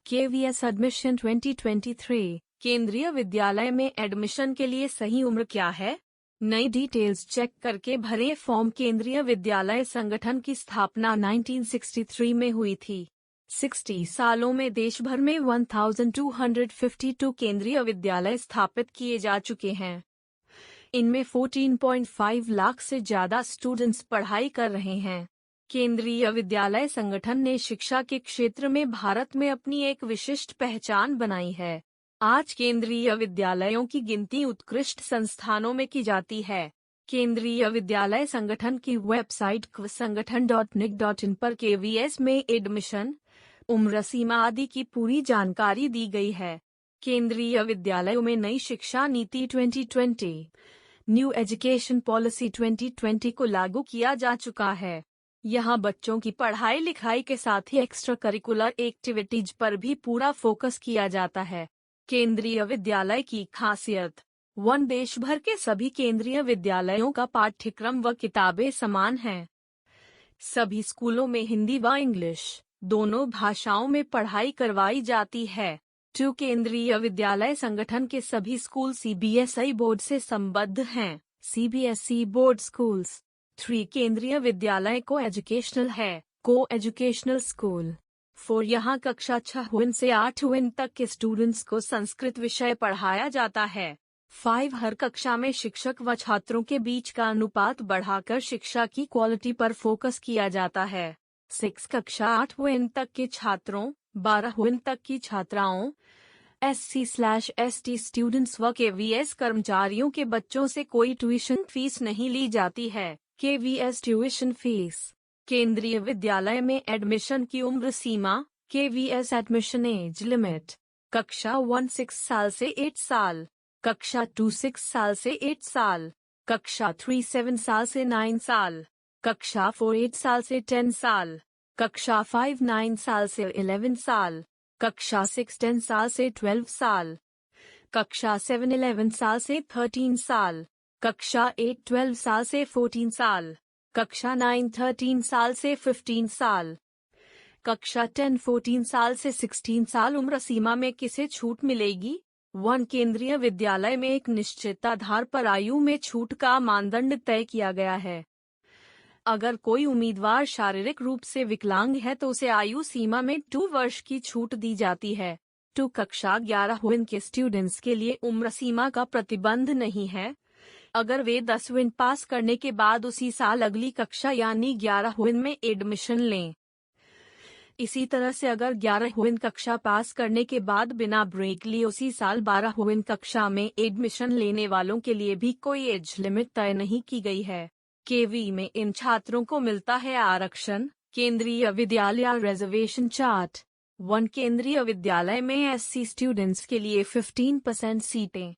KVS admission 2023। केंद्रीय विद्यालय में एडमिशन के लिए सही उम्र क्या है? नई डिटेल्स चेक करके भरें फॉर्म। केंद्रीय विद्यालय संगठन की स्थापना 1963 में हुई थी। 60 सालों में देश भर में 1252 केंद्रीय विद्यालय स्थापित किए जा चुके हैं। इनमें 14.5 लाख से ज्यादा स्टूडेंट्स पढ़ाई कर रहे हैं। केंद्रीय विद्यालय संगठन ने शिक्षा के क्षेत्र में भारत में अपनी एक विशिष्ट पहचान बनाई है। आज केंद्रीय विद्यालयों की गिनती उत्कृष्ट संस्थानों में की जाती है। केंद्रीय विद्यालय संगठन की वेबसाइट kvsangathan.nic.in पर KVS में एडमिशन, उम्र सीमा आदि की पूरी जानकारी दी गई है। केंद्रीय विद्यालयों में नई शिक्षा नीति 2020 न्यू एजुकेशन पॉलिसी 2020 को लागू किया जा चुका है। यहाँ बच्चों की पढ़ाई लिखाई के साथ ही एक्स्ट्रा करिकुलर एक्टिविटीज पर भी पूरा फोकस किया जाता है। केंद्रीय विद्यालय की खासियत 1 देश भर के सभी केंद्रीय विद्यालयों का पाठ्यक्रम व किताबें समान हैं। सभी स्कूलों में हिंदी व इंग्लिश दोनों भाषाओं में पढ़ाई करवाई जाती है। 2 केंद्रीय विद्यालय संगठन के सभी स्कूल CBSE बोर्ड से संबद्ध हैं। CBSE board schools. 3 केंद्रीय विद्यालय को एजुकेशनल है। को एजुकेशनल स्कूल। 4 यहाँ कक्षा 6 से 8 तक के स्टूडेंट्स को संस्कृत विषय पढ़ाया जाता है। 5 हर कक्षा में शिक्षक व छात्रों के बीच का अनुपात बढ़ाकर शिक्षा की क्वालिटी पर फोकस किया जाता है। 6 कक्षा 8 तक के छात्रों, 12 तक की छात्राओं, SC/ST स्टूडेंट्स व KVS कर्मचारियों के बच्चों से कोई ट्यूशन फीस नहीं ली जाती है। KVS tuition fees. केंद्रीय विद्यालय में एडमिशन की उम्र सीमा। KVS admission age limit. कक्षा 1 6 साल से 8 साल, कक्षा 2 6 साल से 8 साल, कक्षा 3 7 साल से 9 साल, कक्षा 4 8 साल से 10 साल, कक्षा 5 9 साल से 11 साल, कक्षा 6 10 साल से 12 साल, कक्षा 7 11 साल से 13 साल, कक्षा 8 12 साल से 14 साल, कक्षा 9 13 साल से 15 साल, कक्षा 10 14 साल से 16 साल। उम्र सीमा में किसे छूट मिलेगी? 1 केंद्रीय विद्यालय में एक निश्चित आधार पर आयु में छूट का मानदंड तय किया गया है। अगर कोई उम्मीदवार शारीरिक रूप से विकलांग है तो उसे आयु सीमा में 2 वर्ष की छूट दी जाती है। 2 कक्षा 11 के स्टूडेंट्स के लिए उम्र सीमा का प्रतिबंध नहीं है। अगर वे 10 पास करने के बाद उसी साल अगली कक्षा यानी 11 में एडमिशन लें। इसी तरह से अगर 11 कक्षा पास करने के बाद बिना ब्रेक लिए उसी साल 12 कक्षा में एडमिशन लेने वालों के लिए भी कोई एज लिमिट तय नहीं की गई है। केवी में इन छात्रों को मिलता है आरक्षण। केंद्रीय विद्यालय रिजर्वेशन चार्ट। 1 केंद्रीय विद्यालय में SC स्टूडेंट्स के लिए 15% सीटें,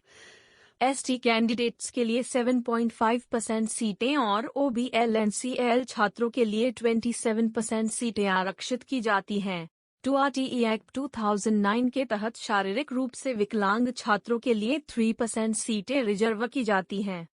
ST कैंडिडेट्स के लिए 7.5% सीटें और OBL NCL छात्रों के लिए 27% सीटें आरक्षित की जाती हैं। 2 RTE एक्ट 2009 के तहत शारीरिक रूप से विकलांग छात्रों के लिए 3% सीटें रिजर्व की जाती हैं।